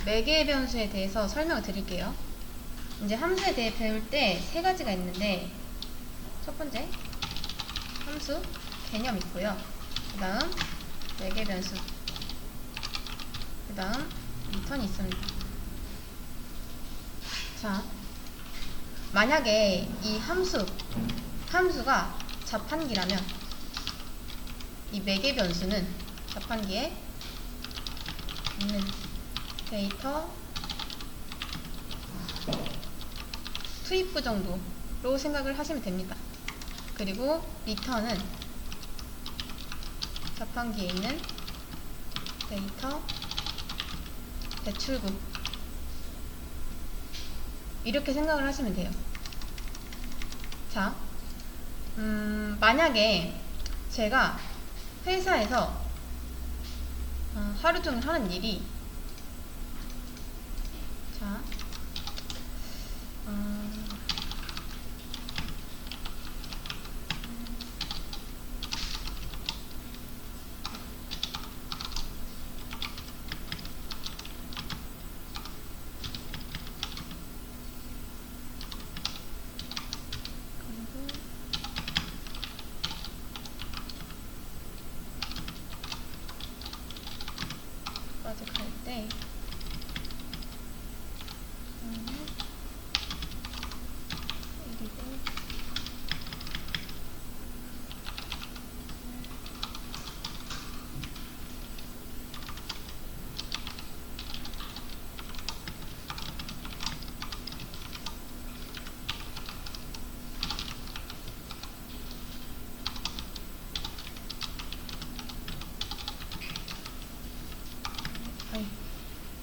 매개 변수에 대해서 설명을 드릴게요. 이제 함수에 대해 배울 때 세 가지가 있는데, 첫 번째 함수 개념 있고요. 그 다음 매개 변수, 그 다음 리턴이 있습니다. 자, 만약에 이 함수가 자판기라면 이 매개 변수는 자판기에 있는 데이터 투입부 정도로 생각을 하시면 됩니다. 그리고 리턴은 자판기에 있는 데이터 배출구, 이렇게 생각을 하시면 돼요. 자, 만약에 제가 회사에서 하루 종일 하는 일이, 자, 까지 갈 때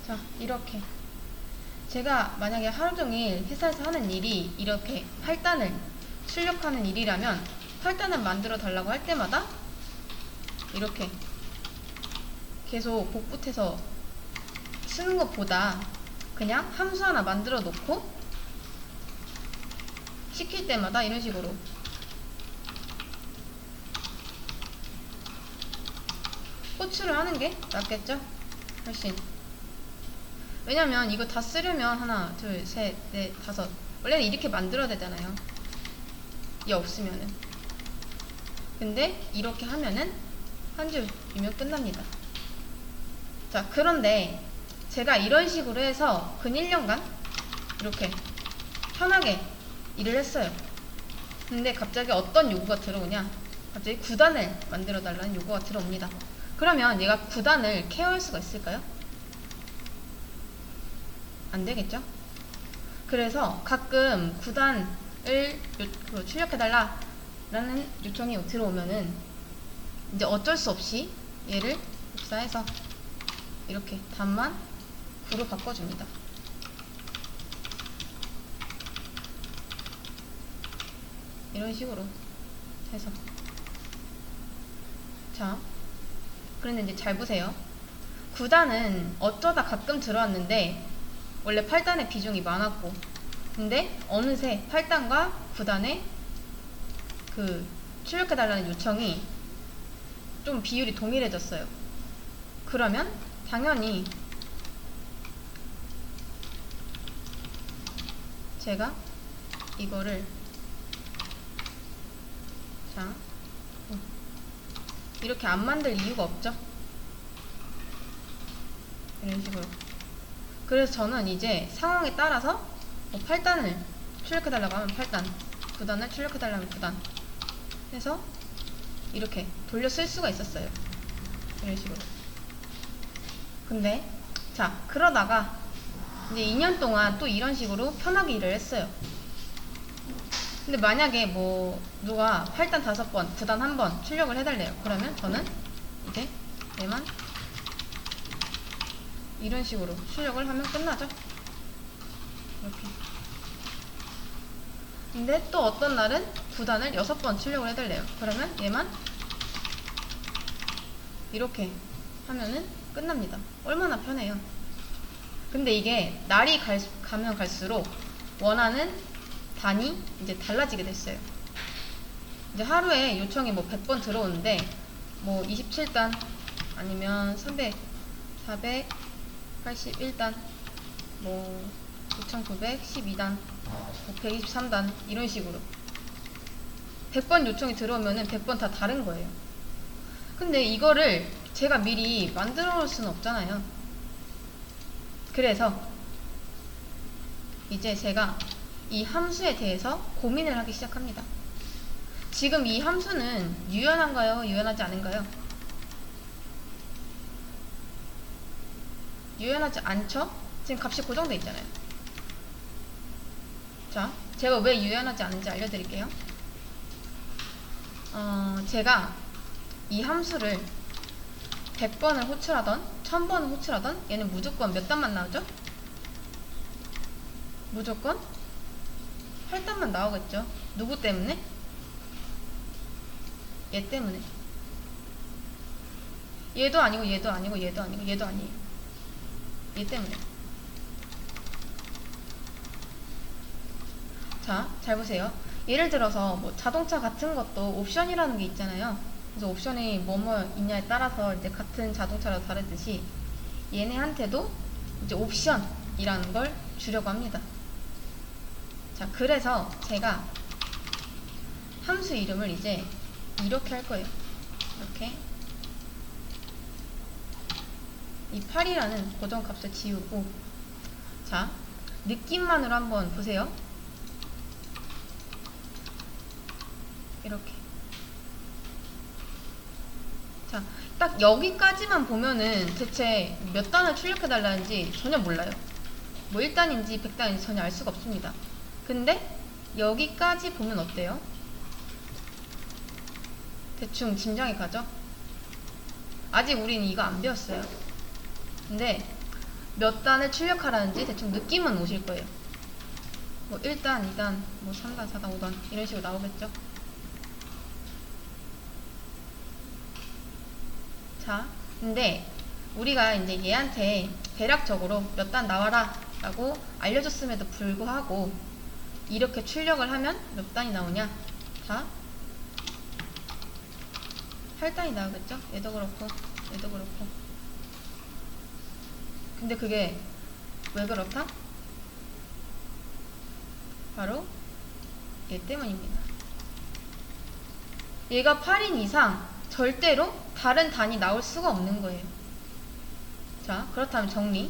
자, 이렇게 제가 만약에 하루 종일 회사에서 하는 일이 이렇게 8단을 출력하는 일이라면 8단을 만들어 달라고 할 때마다 이렇게 계속 복붙해서 쓰는 것보다 그냥 함수 하나 만들어 놓고 시킬 때마다 이런 식으로 호출을 하는 게 낫겠죠? 훨씬. 왜냐면 이거 다 쓰려면 하나, 둘, 셋, 넷, 다섯, 원래는 이렇게 만들어야 되잖아요. 이 없으면은. 근데 이렇게 하면은 한 줄이면 끝납니다. 자, 그런데 제가 이런 식으로 해서 근 1년간 이렇게 편하게 일을 했어요. 근데 갑자기 어떤 요구가 들어오냐? 갑자기 9단을 만들어 달라는 요구가 들어옵니다. 그러면 얘가 9단을 케어할 수가 있을까요? 안 되겠죠? 그래서 가끔 9단을 출력해달라 라는 요청이 들어오면은 이제 어쩔 수 없이 얘를 복사해서 이렇게 단만 9로 바꿔줍니다. 이런 식으로 해서. 자, 그런데 이제 잘 보세요. 9단은 어쩌다 가끔 들어왔는데 원래 8단의 비중이 많았고, 근데 어느새 8단과 9단의 그 출력해달라는 요청이 좀 비율이 동일해졌어요. 그러면 당연히 제가 이거를, 자, 이렇게 안 만들 이유가 없죠? 이런 식으로. 그래서 저는 이제 상황에 따라서 8단을 출력해달라고 하면 8단, 9단을 출력해달라면 9단 해서 이렇게 돌려 쓸 수가 있었어요. 이런 식으로. 근데 자, 그러다가 이제 2년 동안 또 이런 식으로 편하게 일을 했어요. 근데 만약에 뭐 누가 8단 5번, 9단 1번 출력을 해달래요. 그러면 저는 이제 얘만 이런 식으로 출력을 하면 끝나죠. 이렇게. 근데 또 어떤 날은 9단을 6번 출력을 해달래요. 그러면 얘만 이렇게 하면은 끝납니다. 얼마나 편해요. 근데 이게 날이 가면 갈수록 원하는 단이 이제 달라지게 됐어요. 이제 하루에 요청이 뭐 100번 들어오는데 뭐 27단 아니면 300, 400, 81단, 뭐 9912단, 123단 이런 식으로 100번 요청이 들어오면은 100번 다 다른 거예요. 근데 이거를 제가 미리 만들어 놓을 수는 없잖아요. 그래서 이제 제가 이 함수에 대해서 고민을 하기 시작합니다. 지금 이 함수는 유연한가요? 유연하지 않은가요? 유연하지 않죠? 지금 값이 고정되어 있잖아요. 자, 제가 왜 유연하지 않은지 알려드릴게요. 제가 이 함수를 100번을 호출하던 1000번을 호출하던 얘는 무조건 몇 단만 나오죠? 무조건 8단만 나오겠죠. 누구 때문에? 얘 때문에. 얘도 아니고 얘도 아니고 얘도 아니고 얘도 아니에요. 얘 때문에. 자, 잘 보세요. 예를 들어서 뭐 자동차 같은 것도 옵션이라는 게 있잖아요. 그래서 옵션이 뭐뭐 있냐에 따라서 이제 같은 자동차라도 다르듯이 얘네한테도 이제 옵션이라는 걸 주려고 합니다. 자, 그래서 제가 함수 이름을 이제 이렇게 할 거예요. 이렇게 이 8이라는 고정값을 지우고, 자, 느낌만으로 한번 보세요. 이렇게. 자, 딱 여기까지만 보면은 대체 몇 단을 출력해 달라는지 전혀 몰라요. 뭐 1단인지 100단인지 전혀 알 수가 없습니다. 근데 여기까지 보면 어때요? 대충 짐작이 가죠? 아직 우리는 이거 안 배웠어요. 근데 몇 단을 출력하라는지 대충 느낌은 오실 거예요. 뭐 1단, 2단, 뭐 3단, 4단, 5단 이런 식으로 나오겠죠? 자, 근데 우리가 이제 얘한테 대략적으로 몇 단 나와라 라고 알려줬음에도 불구하고 이렇게 출력을 하면 몇 단이 나오냐? 자, 8단이 나오겠죠? 얘도 그렇고 얘도 그렇고. 근데 그게 왜 그렇다? 바로 얘 때문입니다. 얘가 8인 이상 절대로 다른 단이 나올 수가 없는 거예요. 자, 그렇다면 정리.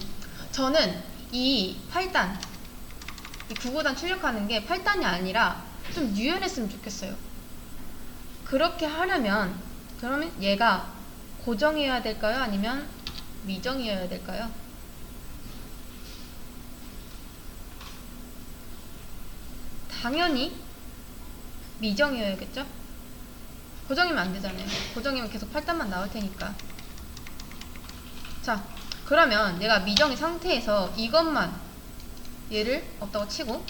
저는 이 8단, 이 99단 출력하는 게 8단이 아니라 좀 유연했으면 좋겠어요. 그렇게 하려면 그러면 얘가 고정이어야 될까요? 아니면 미정이어야 될까요? 당연히 미정이어야겠죠? 고정이면 안 되잖아요. 고정이면 계속 8단만 나올 테니까. 자, 그러면 얘가 미정인 상태에서 이것만, 얘를 없다고 치고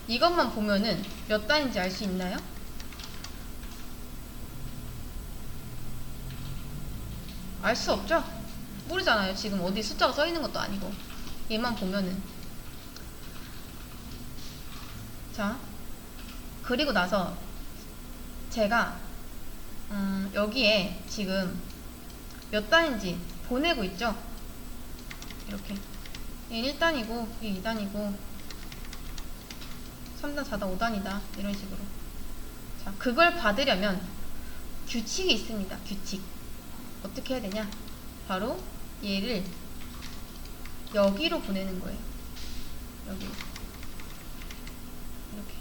이것만 보면은 몇 단인지 알 수 있나요? 알 수 없죠? 모르잖아요. 지금 어디 숫자가 써 있는 것도 아니고. 얘만 보면은. 자, 그리고 나서 제가 여기에 지금 몇 단인지 보내고 있죠? 이렇게. 얘 1단이고 얘 2단이고 3단, 4단, 5단이다 이런 식으로. 자, 그걸 받으려면 규칙이 있습니다. 규칙. 어떻게 해야 되냐? 바로 얘를 여기로 보내는 거예요. 여기로. 이렇게.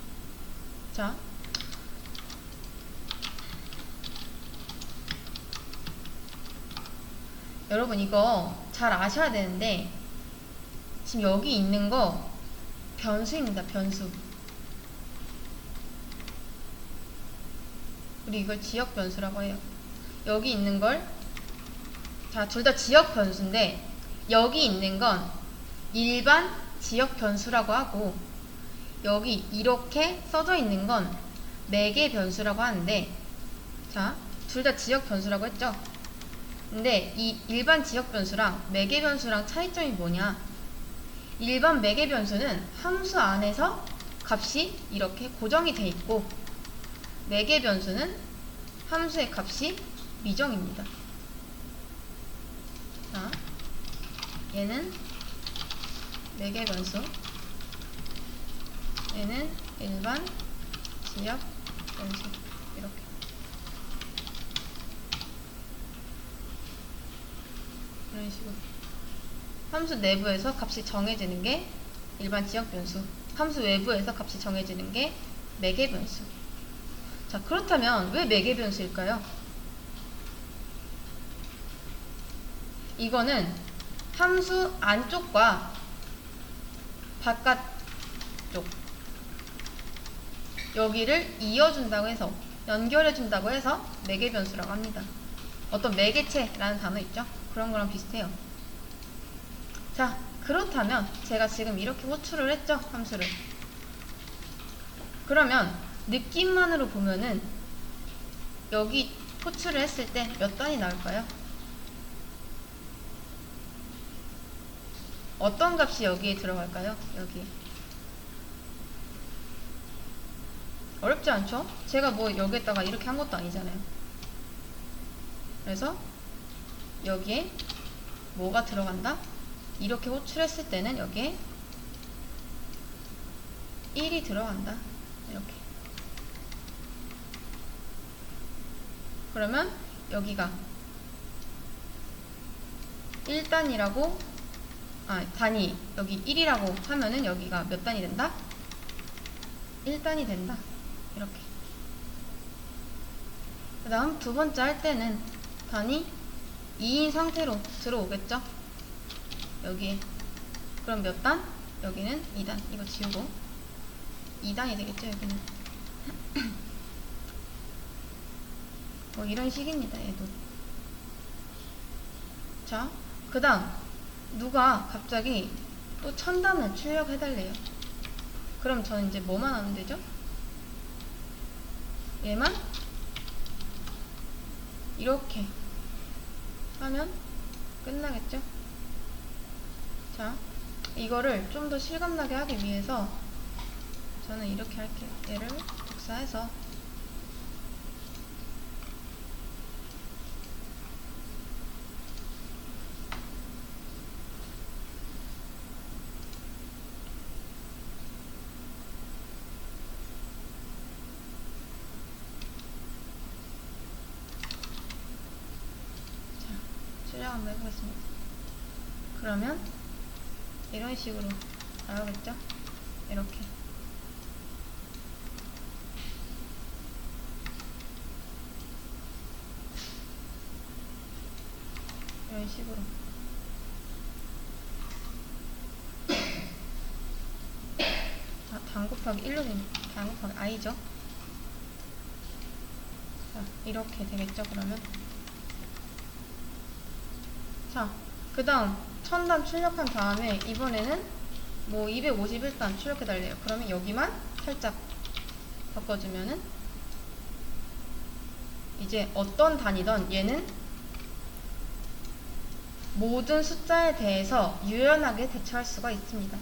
자, 여러분 이거 잘 아셔야 되는데 지금 여기 있는 거 변수입니다. 변수. 우리 이걸 지역 변수라고 해요. 여기 있는 걸, 자, 둘 다 지역 변수인데 여기 있는 건 일반 지역 변수라고 하고 여기 이렇게 써져 있는 건 매개 변수라고 하는데, 자, 둘 다 지역 변수라고 했죠? 근데 이 일반 지역 변수랑 매개 변수랑 차이점이 뭐냐? 일반 매개 변수는 함수 안에서 값이 이렇게 고정이 돼 있고 매개 변수는 함수의 값이 미정입니다. 자, 얘는 매개 변수, 얘는 일반 지역 변수. 이렇게. 이런 식으로. 함수 내부에서 값이 정해지는 게 일반 지역 변수, 함수 외부에서 값이 정해지는 게 매개 변수. 자, 그렇다면 왜 매개 변수일까요? 이거는 함수 안쪽과 바깥쪽 여기를 이어준다고 해서, 연결해준다고 해서 매개 변수라고 합니다. 어떤 매개체라는 단어 있죠? 그런 거랑 비슷해요. 자, 그렇다면 제가 지금 이렇게 호출을 했죠? 함수를. 그러면 느낌만으로 보면은 여기 호출을 했을 때 몇 단이 나올까요? 어떤 값이 여기에 들어갈까요? 여기. 어렵지 않죠? 제가 뭐 여기에다가 이렇게 한 것도 아니잖아요. 그래서 여기에 뭐가 들어간다? 이렇게 호출했을 때는 여기에 1이 들어간다. 이렇게. 그러면 여기가 1단이라고, 단위 여기 1이라고 하면은 여기가 몇 단이 된다? 1단이 된다. 이렇게. 그 다음 두 번째 할 때는 단위 2인 상태로 들어오겠죠? 여기에. 그럼 몇 단? 여기는 2단. 이거 지우고 2단이 되겠죠? 여기는. 뭐 이런 식입니다. 얘도. 자, 그 다음 누가 갑자기 또 1000단을 출력해달래요. 그럼 저는 이제 뭐만 하면 되죠? 얘만 이렇게 하면 끝나겠죠? 자, 이거를 좀 더 실감나게 하기 위해서 저는 이렇게 할게요. 얘를 복사해서 출력 한번 해보겠습니다. 그러면 이런 식으로 나오겠죠? 이렇게. 이런 식으로. 자, 단 곱하기 1로 되면 단 곱하기 i죠? 자, 이렇게 되겠죠? 그러면. 자, 그 다음 1000단 출력한 다음에 이번에는 뭐 251단 출력해달래요. 그러면 여기만 살짝 바꿔주면은 이제 어떤 단위던 얘는 모든 숫자에 대해서 유연하게 대처할 수가 있습니다.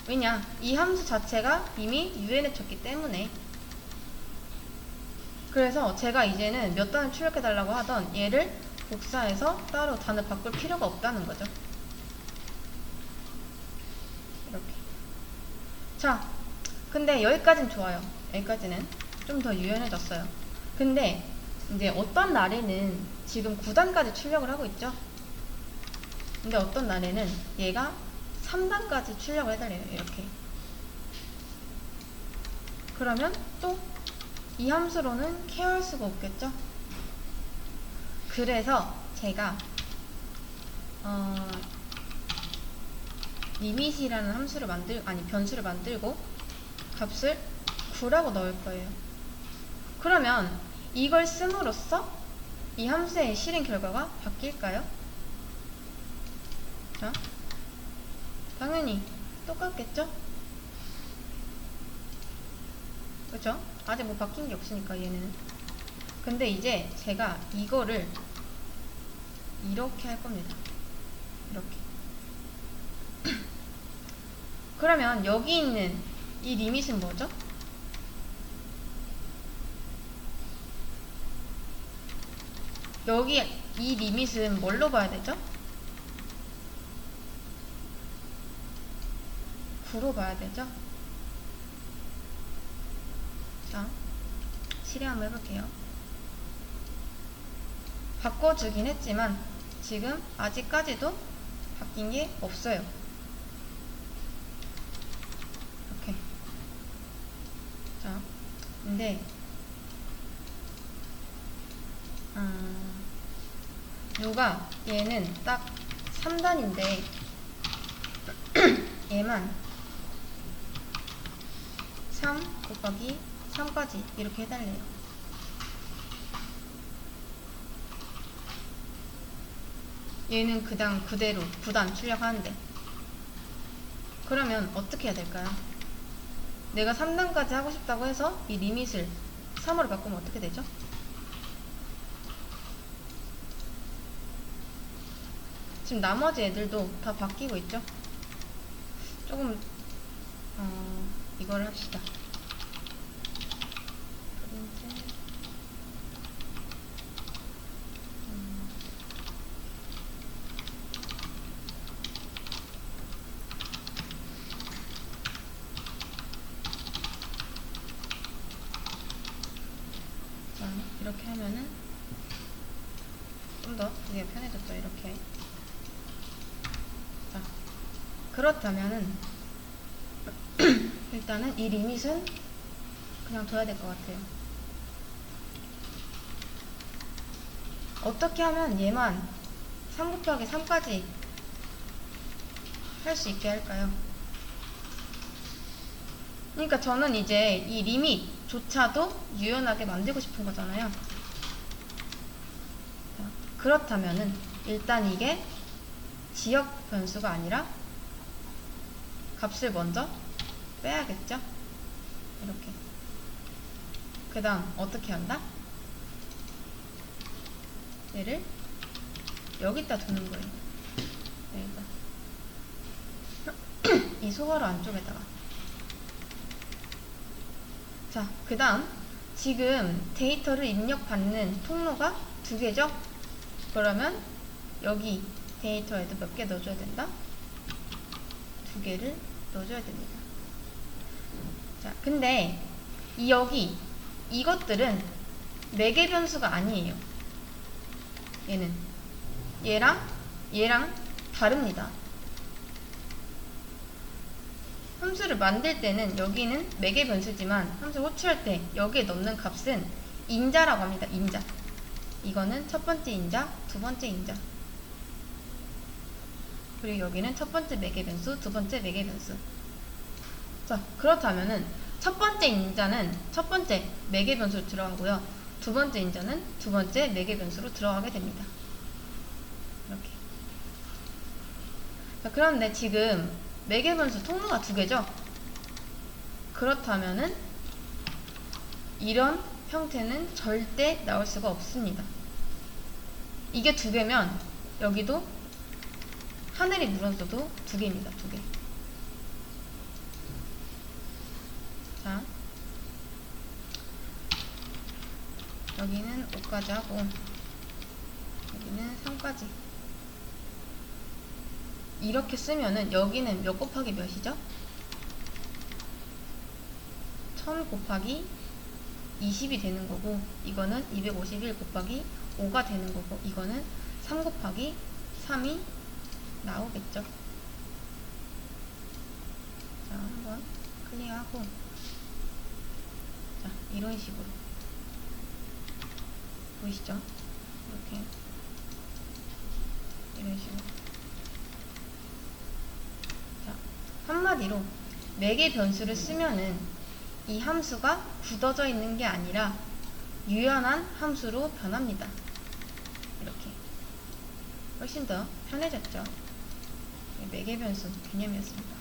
왜냐? 이 함수 자체가 이미 유연해졌기 때문에. 그래서 제가 이제는 몇 단을 출력해달라고 하던 얘를 복사해서 따로 단을 바꿀 필요가 없다는 거죠. 이렇게. 자, 근데 여기까지는 좋아요. 여기까지는 좀 더 유연해졌어요. 근데 이제 어떤 날에는 지금 9단까지 출력을 하고 있죠. 근데 어떤 날에는 얘가 3단까지 출력을 해달래요. 이렇게. 그러면 또 이 함수로는 케어할 수가 없겠죠. 그래서 제가 limit이라는 함수를 변수를 만들고 값을 9라고 넣을 거예요. 그러면 이걸 씀으로써 이 함수의 실행 결과가 바뀔까요? 자, 당연히 똑같겠죠? 그쵸? 아직 뭐 바뀐 게 없으니까 얘는. 근데 이제 제가 이거를 이렇게 할 겁니다. 이렇게. 그러면 여기 있는 이 리밋은 뭐죠? 여기 이 리밋은 뭘로 봐야 되죠? 9로 봐야 되죠? 자, 실행 한번 해볼게요. 바꿔주긴 했지만 지금 아직까지도 바뀐 게 없어요. 이렇게. 자, 근데 누가 얘는 딱 3단인데 얘만 3 곱하기 3까지 이렇게 해달래요. 얘는 그대로 9단 출력하는데 그러면 어떻게 해야 될까요? 내가 3단까지 하고 싶다고 해서 이 리밋을 3으로 바꾸면 어떻게 되죠? 지금 나머지 애들도 다 바뀌고 있죠? 조금 이걸 합시다. 자, 이렇게 하면은 좀 더 그게 편해졌죠. 이렇게. 자, 그렇다면은 일단은 이 리밋은 그냥 둬야 될 것 같아요. 어떻게 하면 얘만 3 곱하기 3까지 할 수 있게 할까요? 그러니까 저는 이제 이 리밋조차도 유연하게 만들고 싶은 거잖아요. 자, 그렇다면은 일단 이게 지역 변수가 아니라 값을 먼저 빼야겠죠? 이렇게. 그 다음 어떻게 한다? 얘를 여기다 두는 거예요. 여기다. 이 소괄호 안쪽에다가. 자, 그 다음 지금 데이터를 입력받는 통로가 2개죠? 그러면 여기 데이터에도 몇 개 넣어줘야 된다? 2개를 넣어줘야 됩니다. 자, 근데 여기 이것들은 매개 변수가 아니에요. 얘랑 다릅니다. 함수를 만들 때는 여기는 매개 변수지만 함수 호출할 때 여기에 넣는 값은 인자라고 합니다. 인자. 이거는 첫 번째 인자, 두 번째 인자. 그리고 여기는 첫 번째 매개 변수, 두 번째 매개 변수. 자, 그렇다면은 첫 번째 인자는 첫 번째 매개 변수로 들어가고요. 두 번째 인자는 두 번째 매개 변수로 들어가게 됩니다. 이렇게. 자, 그런데 지금 매개 변수 통로가 2개죠? 그렇다면은 이런 형태는 절대 나올 수가 없습니다. 이게 2개면 여기도 하늘이 물었어도 2개입니다. 2개. 자, 여기는 5까지 하고 여기는 3까지. 이렇게 쓰면은 여기는 몇 곱하기 몇이죠? 1000 곱하기 20이 되는 거고 이거는 251 곱하기 5가 되는 거고 이거는 3 곱하기 3이 나오겠죠. 자, 한번 클리어하고 자, 이런 식으로 보이시죠? 이렇게 이런 식으로. 자, 한마디로 매개 변수를 쓰면은 이 함수가 굳어져 있는 게 아니라 유연한 함수로 변합니다. 이렇게 훨씬 더 편해졌죠. 매개 변수 개념이었습니다.